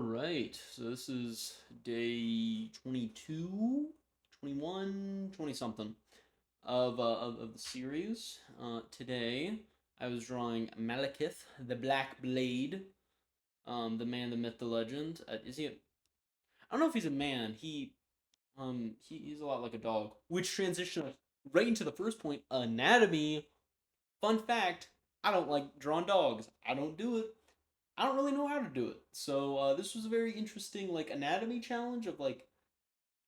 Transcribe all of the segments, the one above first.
right. So this is day 22, 21, 20 something of the series. Today I was drawing Malekith, the Black Blade, the man, the myth, the legend. Is he? I don't know if he's a man. He's a lot like a dog, which transitions right into the first point: anatomy. Fun fact: I don't like drawing dogs. I don't do it. I don't really know how to do it. So this was a very interesting like anatomy challenge of like,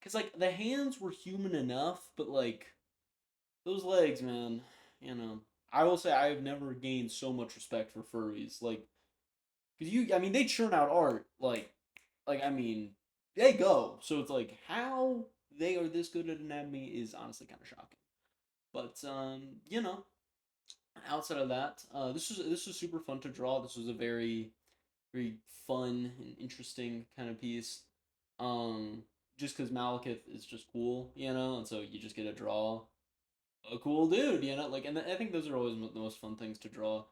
cause like the hands were human enough, but like those legs, man, you know. I will say I have never gained so much respect for furries, like, cause I mean, they churn out art, I mean, they go. So it's like how they are this good at anatomy is honestly kind of shocking. But outside of that, this was super fun to draw. This was a very fun and interesting kind of piece. Um, just because Malekith is just cool, and so you just get to draw a cool dude, and I think those are always the most fun things to draw.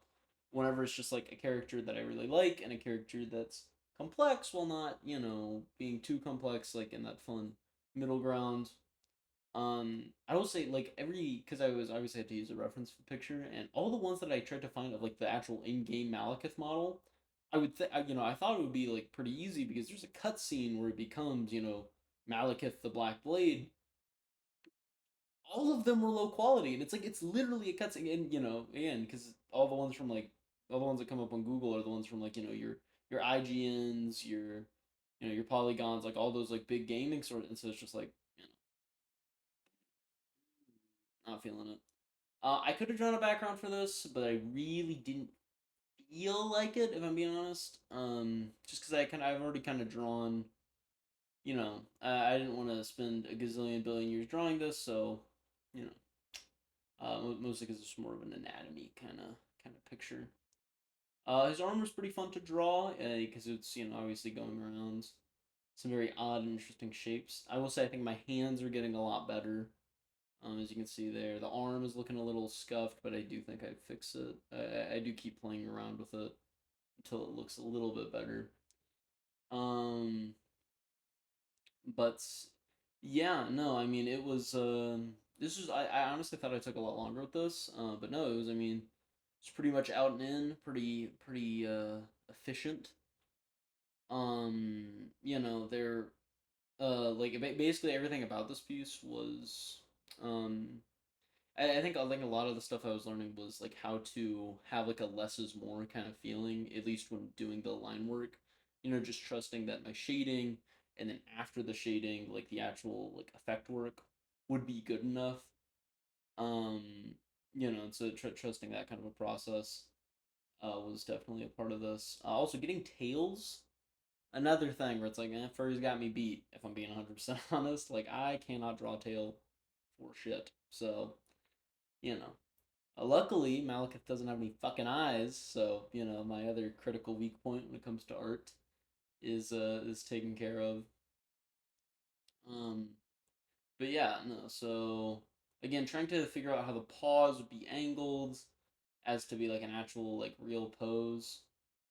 Whenever it's just like a character that I really like and a character that's complex while not, being too complex, like in that fun middle ground. I will say like because I was obviously had to use a reference picture, and all the ones that I tried to find of like the actual in-game Malekith model, I thought it would be like pretty easy because there's a cutscene where it becomes Malekith the Black Blade. All of them were low quality, and it's like it's literally a cutscene, and again because all the ones that come up on Google are the ones from like your IGNs, your Polygons, like all those like big gaming sort, and so it's just like not feeling it. I could have drawn a background for this, but I really didn't feel like it, if I'm being honest. Just because I've already kind of drawn. I didn't want to spend a gazillion billion years drawing this, so you know, mostly because it's more of an anatomy kind of picture. His armor is pretty fun to draw because it's obviously going around some very odd and interesting shapes. I will say I think my hands are getting a lot better. As you can see there, the arm is looking a little scuffed, but I do think I'd fix it. I do keep playing around with it until it looks a little bit better. Um, but yeah, no, I mean it was. This was I honestly thought I took a lot longer with this, but no, it was. I mean, it's pretty much out and in, pretty efficient. They're like basically everything about this piece was I think a lot of the stuff I was learning was like how to have like a less is more kind of feeling, at least when doing the line work. Just trusting that my shading and then after the shading, like the actual like effect work would be good enough. Um, so trusting that kind of a process was definitely a part of this. Also, getting tails, another thing where it's like, Furry's got me beat. If I'm being 100% honest, like I cannot draw tail for shit. So luckily, Malekith doesn't have any fucking eyes, so my other critical weak point when it comes to art is taken care of. Um, but yeah, no. So again, trying to figure out how the paws would be angled as to be like an actual like real pose.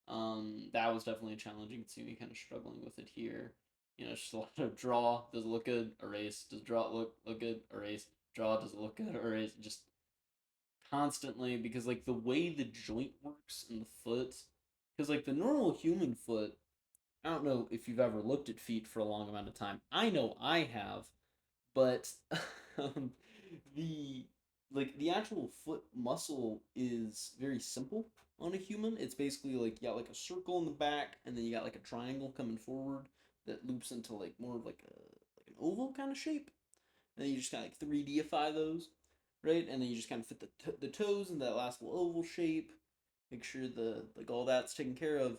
That was definitely challenging. You can see me kind of struggling with it here. It's just a lot of draw. Does it look good? Erase. Does draw look good? Erase. Draw. Does it look good? Erase. Just constantly because like the way the joint works in the foot, because like the normal human foot, I don't know if you've ever looked at feet for a long amount of time. I know I have, but um, the the actual foot muscle is very simple on a human. It's basically like you got like a circle in the back, and then you got like a triangle coming forward that loops into like more of like an oval kind of shape. And then you just kind of like 3Dify those, right? And then you just kind of fit the toes in that last little oval shape. Make sure the like all that's taken care of.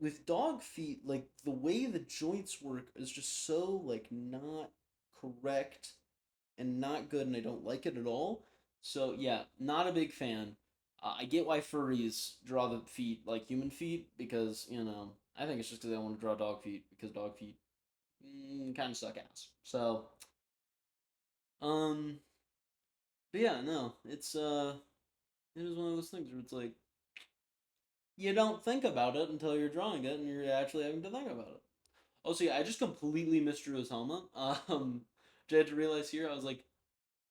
With dog feet, like the way the joints work is just so like not correct and not good, and I don't like it at all. So yeah, not a big fan. I get why furries draw the feet like human feet because I think it's just because they want to draw dog feet because dog feet kind of suck ass. So um, but yeah, no, it is one of those things where it's like you don't think about it until you're drawing it and you're actually having to think about it. Oh, so yeah, I just completely misdrew his helmet. I had to realize here, I was like,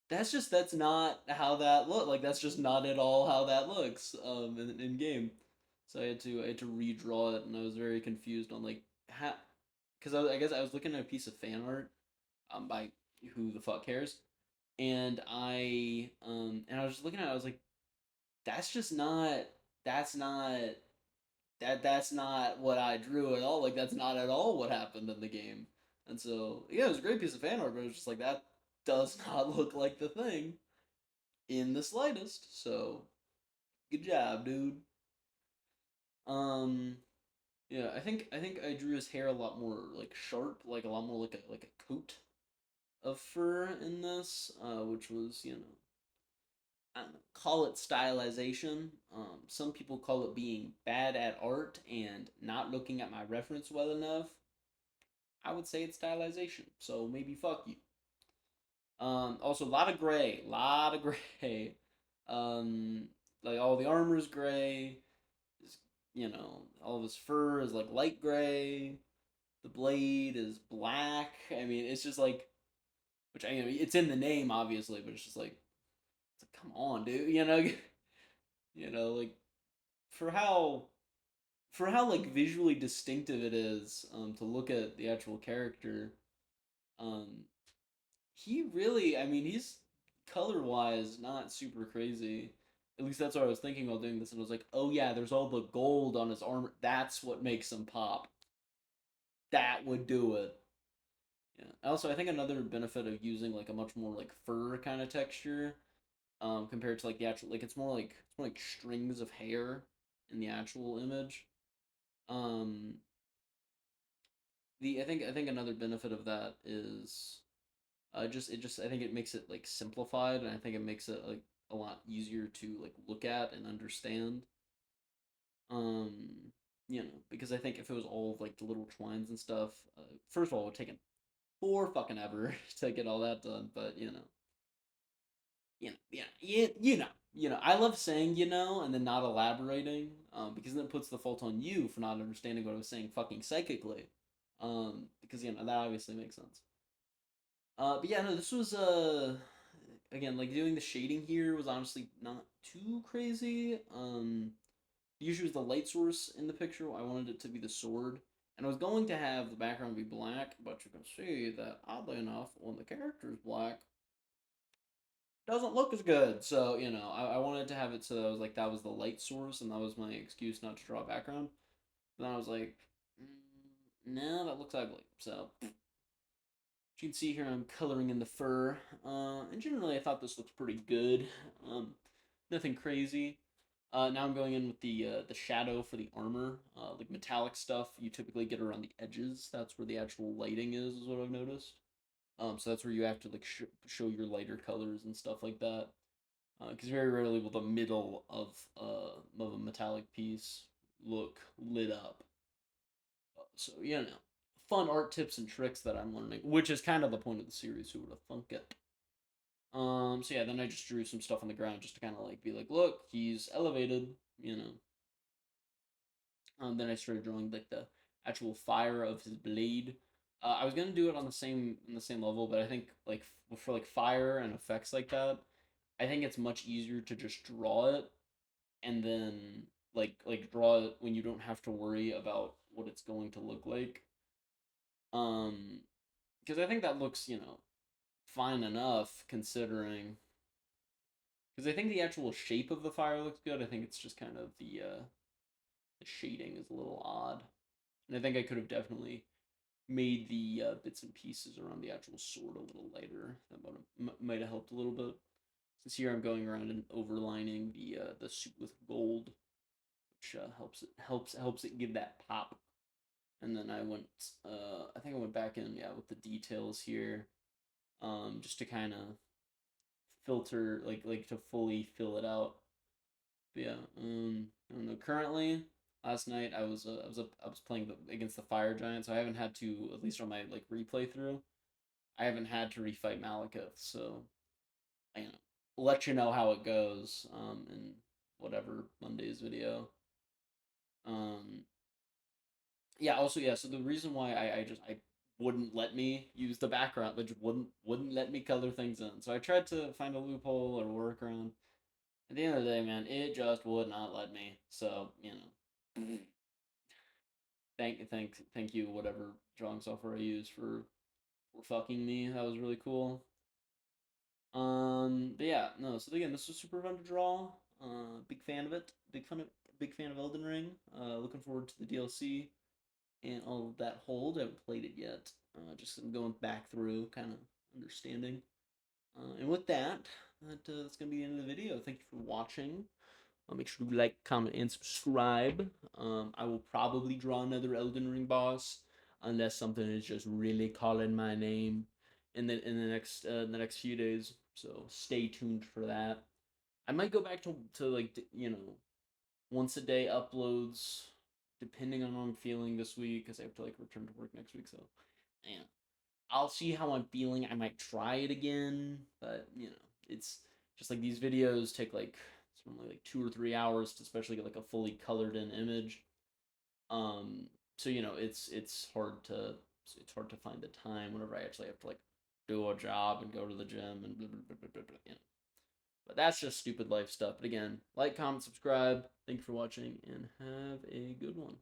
that's not how that look. Like that's just not at all how that looks in game. So I had to redraw it, and I was very confused on like how, because I guess I was looking at a piece of fan art by who the fuck cares, and I was just looking at it, I was like, that's just not that's not that's not what I drew at all. Like that's not at all what happened in the game. And so yeah, it was a great piece of fan art, but it was just like that does not look like the thing in the slightest. So good job, dude. Um yeah, I think I drew his hair a lot more like sharp, like a lot more like a coat of fur in this, which was, I don't know, call it stylization. Some people call it being bad at art and not looking at my reference well enough. I would say it's stylization. So maybe fuck you. Also, a lot of gray, lot of gray. Um, like all the armor's gray. All of his fur is like light gray. The blade is black. I mean, it's just like, which I it's in the name obviously, but it's like come on, dude. Like for how like visually distinctive it is to look at the actual character. Um, he really, I mean, he's color wise not super crazy. At least that's what I was thinking while doing this, and I was like, oh yeah, there's all the gold on his armor. That's what makes him pop. That would do it. Yeah. Also, I think another benefit of using like a much more like fur kind of texture, compared to like the actual like it's more like strings of hair in the actual image. Um, the I think another benefit of that is I think it makes it like simplified, and I think it makes it like a lot easier to like look at and understand. Um, because I think if it was all of like the little twines and stuff, first of all, it would take four fucking ever to get all that done. But I love saying and then not elaborating, because then it puts the fault on you for not understanding what I was saying fucking psychically. Because that obviously makes sense. But yeah, no, this was again like doing the shading here was honestly not too crazy. The issue was the light source in the picture. I wanted it to be the sword, and I was going to have the background be black, but you can see that oddly enough, when the character is black, doesn't look as good. So I wanted to have it so that I was like that was the light source, and that was my excuse not to draw a background. But then I was like, no, that looks ugly. So you can see here I'm coloring in the fur. And generally I thought this looks pretty good. Nothing crazy. Now I'm going in with the shadow for the armor. Like metallic stuff you typically get around the edges. That's where the actual lighting is what I've noticed. So that's where you have to like show your lighter colors and stuff like that. Because very rarely will the middle of a metallic piece look lit up. So fun art tips and tricks that I'm learning, which is kind of the point of the series. Who would have thunk it? So yeah, then I just drew some stuff on the ground just to kind of like be like, look, he's elevated, you know. Then I started drawing like the actual fire of his blade. I was gonna do it on the same level, but I think like for like fire and effects like that, I think it's much easier to just draw it and then draw it when you don't have to worry about what it's going to look like. Um, because I think that looks fine enough considering. Because I think the actual shape of the fire looks good. I think it's just kind of the shading is a little odd, and I think I could have definitely made the bits and pieces around the actual sword a little lighter. That might have helped a little bit. Since here I'm going around and overlining the suit with gold, which helps it give that pop. And then I think I went back in with the details here, just to kind of filter like to fully fill it out. But yeah, I don't know. Currently, last night I was playing against the Fire Giant, so I haven't had to, at least on my like replay through, I haven't had to refight Malekith. So I let you know how it goes in whatever Monday's video. Um, yeah. Also, yeah. So the reason why I wouldn't let me use the background, but just wouldn't let me color things in. So I tried to find a loophole or workaround. At the end of the day, man, it just would not let me. So thank you, whatever drawing software I use for fucking me. That was really cool. But yeah, no. So again, this was super fun to draw. Big fan of it. Big fan of Elden Ring. Looking forward to the DLC and all of that hold. I haven't played it yet. Just I'm going back through, kind of understanding. And with that's gonna be the end of the video. Thank you for watching. Make sure to like, comment, and subscribe. I will probably draw another Elden Ring boss unless something is just really calling my name in the next few days. So stay tuned for that. I might go back to like once a day uploads, depending on how I'm feeling this week, because I have to like return to work next week. So yeah, I'll see how I'm feeling. I might try it again, but it's just like these videos take like it's normally like 2 or 3 hours to especially get like a fully colored in image. Um, so it's hard to find the time whenever I actually have to like do a job and go to the gym and blah, blah, blah, blah, blah, blah. But that's just stupid life stuff. But again, like, comment, subscribe. Thank you for watching, and have a good one.